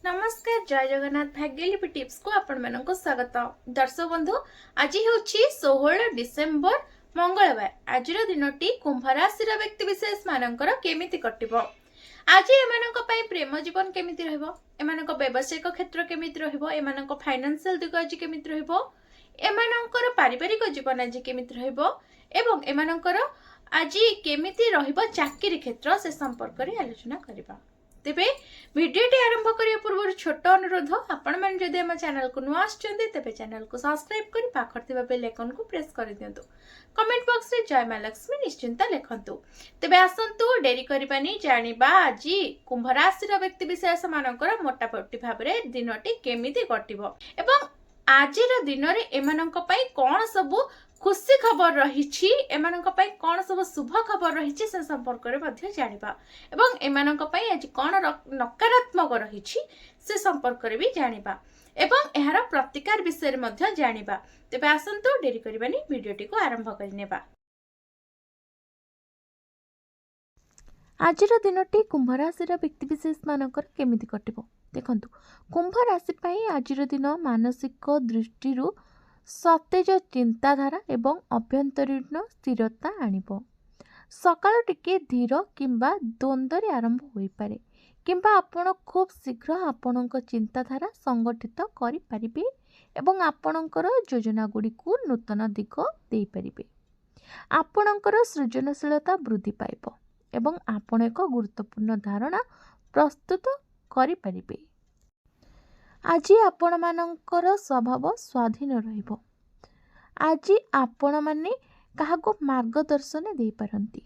नमस्कार जय जगन्नाथ भाग्यलिपि टिप्स को आपण मानक स्वागत। दर्शक बंधु आज हूँ 16 डिसेम्बर मंगलवार। आज दिनटी कुंभ राशि व्यक्ति विशेष मानकर केमिति कटिबो। आज एमानक पई प्रेम जीवन केमिति रहबो, एमानक व्यवसायिक क्षेत्र केमिति रहबो, एमानक फाइनेंशियल दिग आज केमिति रहबो, एमानकर पारिवारिक जीवन आज केमिति रहबो एवं एमानकर आज केमिति रहबो चाकरी क्षेत्र से संपर्क रे आलोचना करिबा। तेबे वीडियोटी आरंभ करिया पूर्व छोट अनुरोध, आपण मन जदि हम चैनल को नुआ आछन्ते तेबे चैनल को सब्सक्राइब करी पाखर थिबा बेल आइकन को प्रेस कर दियंतु। कमेंट बॉक्स रे जय मां लक्ष्मी निश्चिंत लिखंतु। तेबे आसंतु डेरी करिबानी जानिबा आज कुंभ राशि रो व्यक्ति विशेष मानकर मोटामोटी भाबरे दिनटी केमिति कटिबो एवं आज दिन रे एमानक पई कोन सब खुशी खबर रही, एमानक पई कोन सब शुभ खबर रही से संपर्क रे मध्य जानिबा एवं एमानक पई आज कोन नकारात्मक रही से संपर्क रे भी जानिबा एवं एहार प्रतिकार विषय रे मध्य जानिबा। तेबे आसंतु डेरी करिबानी वीडियोटी को आरंभ करिनेबा। आज दिनटी कुंभ राशि व्यक्ति विशेष मानकर केमिति कटिबो देखंतु। कुंभ राशि पई आज दिन मानसिक दृष्टि सतेज चिंताधारा एवं अभ्यंतरीण स्थिरता आनिबो। सकाळ टिके धीर किंबा द्वंद्व आरंभ होई पारे किंबा आपण खूब शीघ्र आपणक चिंताधारा संगठित करि परिबे एवं आपणकर योजना गुडी को नूतन दिग देई परिबे। आपणकर सृजनशीलता वृद्धि पाइबो एवं आपण एक गुरुत्वपूर्ण धारणा प्रस्तुत करि परिबे। आज आपण मानकर स्वभाव स्वाधीन रहिबो। आज आपण माने काहाको मार्गदर्शन दे पारंती।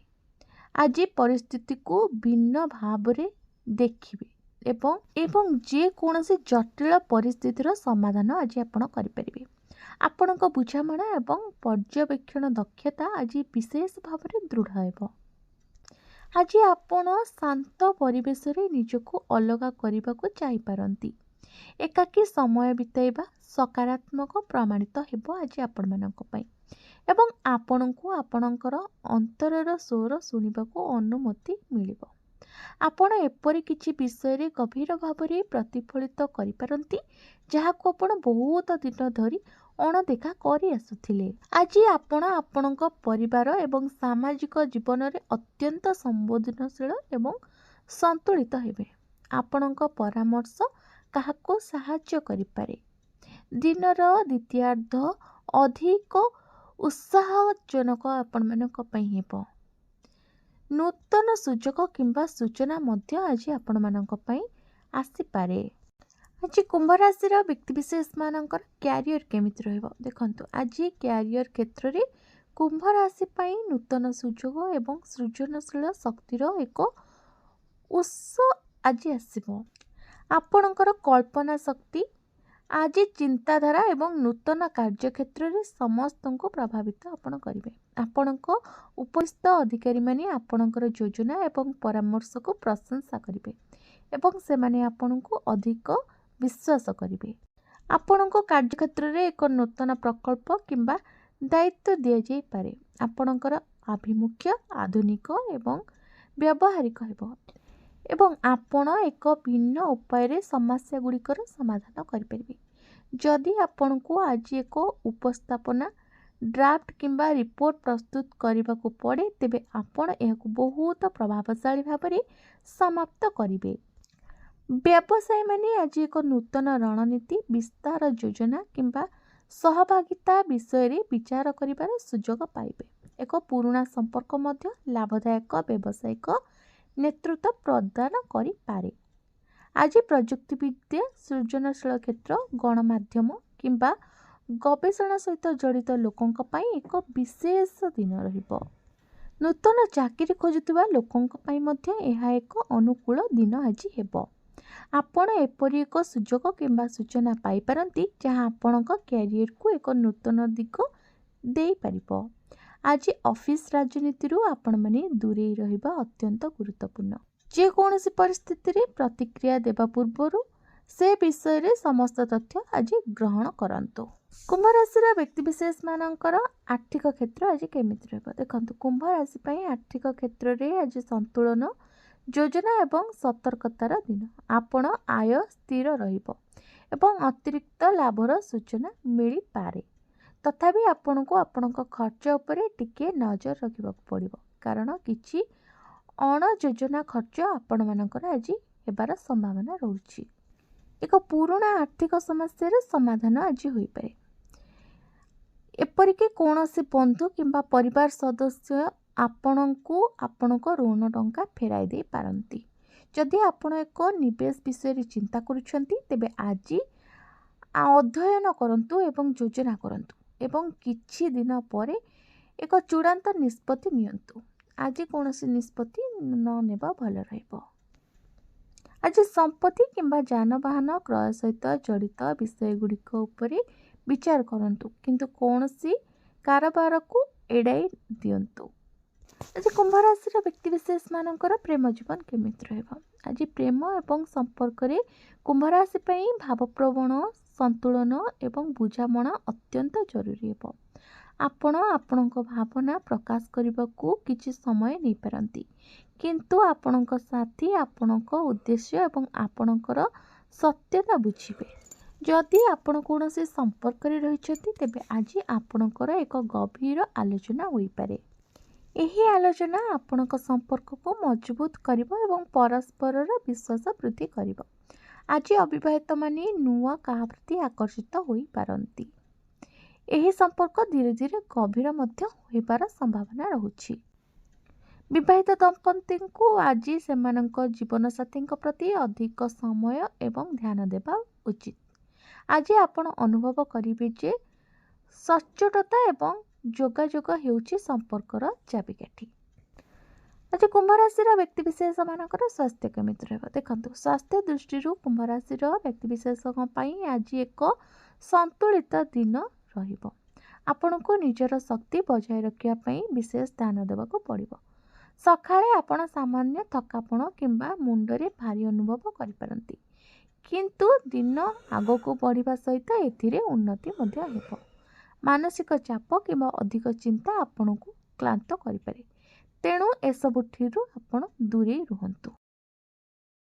आज परिस्थिति को भिन्न भावरे देखिबे एवं जे कोनसे जटिल परिस्थितिर समाधान आज आपण करि परिबे। आपणक बुझामणा एवं पर्यवेक्षण दक्षता आज विशेष भावरे दृढ़ हेबो। आज आपण शांत परिवेश रे निजको अलगा करबा को चाहि पारंती। एकाकी समय बिताइबा सकारात्मक प्रमाणित हेबो आज आपण मानक पई एवं आपणको आपणकर अंतरर स्वर सुनिबा को अनुमति मिलिबो। आपण एपरि किछि विषय रे गभीर भावरे प्रतिफलित करि पारंती जहा को आपण बहुत दिन धरि अणदेखा करि आसुथिले। आज आपण आपणक परिवार एवं सामाजिक जीवन रे अत्यंत संवेदनशील एवं संतुलित हेबे। आपणक परामर्श काहाको साहाय्य करि पारे। दिनर द्वितीयार्ध अधिक उत्साहजनक आपण मानक पई हेबो। नूतन सुजोग किंबा सूचना मध्य आज आपण मानक पई आसी पारे। आज कुंभ राशि व्यक्ति विशेष मानकर कैरियर केमिति रहबो देखंतु। आज कैरियर क्षेत्र रे कुंभ राशि पई नूतन सुजोग एवं सृजनशील शक्तिर एक उत्स आज आसीबो। आपणकर कल्पना शक्ति आज चिंताधारा एवं नूतन कार्य क्षेत्र रे समस्त को प्रभावित आपण करिवे। आपणक उपस्थित अधिकारी माने आपणकर योजना एवं परामर्श को प्रशंसा करिवे एवं से माने आपण को अधिक विश्वास करिवे। आपणक कार्य क्षेत्र रे एक नूतन प्रकल्प किंबा दायित्व दिया जाई पारे। आपणकर आभिमुख्य आधुनिक एवं व्यवहारिक हेबो एवं आपण एक भिन्न उपाय रे समस्या गुड़िकर समाधान करें। जदि आपण को आज एक उपस्थापना ड्राफ्ट किंबा रिपोर्ट प्रस्तुत करने को पड़े तेबे आपण यह बहुत प्रभावशाली भाव में समाप्त करेंगे। व्यवसायी माने आज एक नूतन रणनीति विस्तार योजना किंबा सहभागिता विषय रे विचार करिबार सुजोग पाइबे। एक पुराना संपर्क मध्य लाभदायक व्यावसायिक नेतृत्व प्रदान करि पारे। आज प्रजुक्ति विद्या सृजनशील क्षेत्र गणमाध्यम किंबा गवेषणा सहित जड़ित लोकों पई एक विशेष दिन रहिबो। नूतन चाकरी खोजुथिबा लोकों पई मध्य एहा एक अनुकूल दिन आज हेबो। आपण एपरि एक सुजोग किंबा सूचना पाई पारंती जहां आपणक कैरियर को एक नूतन दिग देई परिबो। आज ऑफिस राजनीति आपण माने दूरे रहिबा अत्यंत गुरुत्वपूर्ण। जे कोनोसी परिस्थिति रे प्रतिक्रिया देबा पूर्वरु से विषय रे समस्त तथ्य आज ग्रहण करंतु। कुंभ राशि व्यक्ति विशेष मानकर आर्थिक क्षेत्र आज केमिति रहबो देखंतु। कुंभ राशि पई आर्थिक क्षेत्र रे आज संतुलन ଯୋଜନା ଏବଂ ସତର୍କତାର ଦିନ। ଆପଣ ଆୟ ସ୍ଥିର ରହିବ ଏବଂ ଅତିରିକ୍ତ ଲାଭର ସୂଚନା ମିଳିପାରେ। ତଥାପି ଆପଣଙ୍କୁ ଆପଣଙ୍କ ଖର୍ଚ୍ଚ ଉପରେ ଟିକେ ନଜର ରଖିବାକୁ ପଡ଼ିବ, କାରଣ କିଛି ଅଣଯୋଜନା ଖର୍ଚ୍ଚ ଆପଣମାନଙ୍କର ଆଜି ହେବାର ସମ୍ଭାବନା ରହୁଛି। ଏକ ପୁରୁଣା ଆର୍ଥିକ ସମସ୍ୟାର ସମାଧାନ ଆଜି ହୋଇପାରେ। ଏପରିକି କୌଣସି ବନ୍ଧୁ କିମ୍ବା ପରିବାର ସଦସ୍ୟ ଆପଣଙ୍କୁ ଆପଣଙ୍କ ଋଣ ଟଙ୍କା ଫେରାଇ ଦେଇପାରନ୍ତି। ଯଦି ଆପଣ ଏକ ନିବେଶ ବିଷୟରେ ଚିନ୍ତା କରୁଛନ୍ତି, ତେବେ ଆଜି ଅଧ୍ୟୟନ କରନ୍ତୁ ଏବଂ ଯୋଜନା କରନ୍ତୁ ଏବଂ କିଛି ଦିନ ପରେ ଏକ ଚୂଡ଼ାନ୍ତ ନିଷ୍ପତ୍ତି ନିଅନ୍ତୁ। ଆଜି କୌଣସି ନିଷ୍ପତ୍ତି ନ ନେବା ଭଲ ରହିବ। ଆଜି ସମ୍ପତ୍ତି କିମ୍ବା ଯାନବାହନ କ୍ରୟ ସହିତ ଜଡ଼ିତ ବିଷୟଗୁଡ଼ିକ ଉପରେ ବିଚାର କରନ୍ତୁ, କିନ୍ତୁ କୌଣସି କାରବାରକୁ ଏଡ଼ାଇ ଦିଅନ୍ତୁ। ଆଜି କୁମ୍ଭ ରାଶିର ବ୍ୟକ୍ତିବିଶେଷମାନଙ୍କର ପ୍ରେମ ଜୀବନ କେମିତି ରହିବ? ଆଜି ପ୍ରେମ ଏବଂ ସମ୍ପର୍କରେ କୁମ୍ଭ ରାଶି ପାଇଁ ଭାବପ୍ରବଣ ସନ୍ତୁଳନ ଏବଂ ବୁଝାମଣା ଅତ୍ୟନ୍ତ ଜରୁରୀ ହେବ। ଆପଣ ଆପଣଙ୍କ ଭାବନା ପ୍ରକାଶ କରିବାକୁ କିଛି ସମୟ ନେଇପାରନ୍ତି, କିନ୍ତୁ ଆପଣଙ୍କ ସାଥୀ ଆପଣଙ୍କ ଉଦ୍ଦେଶ୍ୟ ଏବଂ ଆପଣଙ୍କର ସତ୍ୟତା ବୁଝିବେ। ଯଦି ଆପଣ କୌଣସି ସମ୍ପର୍କରେ ରହିଛନ୍ତି, ତେବେ ଆଜି ଆପଣଙ୍କର ଏକ ଗଭୀର ଆଲୋଚନା ହୋଇପାରେ। ଏହି ଆଲୋଚନା ଆପଣଙ୍କ ସମ୍ପର୍କକୁ ମଜବୁତ କରିବ ଏବଂ ପରସ୍ପରର ବିଶ୍ୱାସ ବୃଦ୍ଧି କରିବ। ଆଜି ଅବିବାହିତମାନେ ନୂଆ କାହା ପ୍ରତି ଆକର୍ଷିତ ହୋଇପାରନ୍ତି। ଏହି ସମ୍ପର୍କ ଧୀରେ ଧୀରେ ଗଭୀର ମଧ୍ୟ ହୋଇବାର ସମ୍ଭାବନା ରହୁଛି। ବିବାହିତ ଦମ୍ପତିଙ୍କୁ ଆଜି ସେମାନଙ୍କ ଜୀବନସାଥୀଙ୍କ ପ୍ରତି ଅଧିକ ସମୟ ଏବଂ ଧ୍ୟାନ ଦେବା ଉଚିତ। ଆଜି ଆପଣ ଅନୁଭବ କରିବେ ଯେ ସଚ୍ଚୋଟତା ଏବଂ ଯୋଗାଯୋଗ ହେଉଛି ସମ୍ପର୍କର ଚାବିକାଠି। ଆଜି କୁମ୍ଭ ରାଶିର ବ୍ୟକ୍ତିବିଶେଷମାନଙ୍କର ସ୍ୱାସ୍ଥ୍ୟ କେମିତି ରହିବ? ଦେଖନ୍ତୁ, ସ୍ୱାସ୍ଥ୍ୟ ଦୃଷ୍ଟିରୁ କୁମ୍ଭ ରାଶିର ବ୍ୟକ୍ତିବିଶେଷଙ୍କ ପାଇଁ ଆଜି ଏକ ସନ୍ତୁଳିତ ଦିନ ରହିବ। ଆପଣଙ୍କୁ ନିଜର ଶକ୍ତି ବଜାୟ ରଖିବା ପାଇଁ ବିଶେଷ ଧ୍ୟାନ ଦେବାକୁ ପଡ଼ିବ। ସକାଳେ ଆପଣ ସାମାନ୍ୟ ଥକାପଣ କିମ୍ବା ମୁଣ୍ଡରେ ଭାରି ଅନୁଭବ କରିପାରନ୍ତି, କିନ୍ତୁ ଦିନ ଆଗକୁ ବଢ଼ିବା ସହିତ ଏଥିରେ ଉନ୍ନତି ମଧ୍ୟ ହେବ। ମାନସିକ ଚାପ କିମ୍ବା ଅଧିକ ଚିନ୍ତା ଆପଣଙ୍କୁ କ୍ଳାନ୍ତ କରିପାରେ, ତେଣୁ ଏସବୁଥିରୁ ଆପଣ ଦୂରେଇ ରୁହନ୍ତୁ।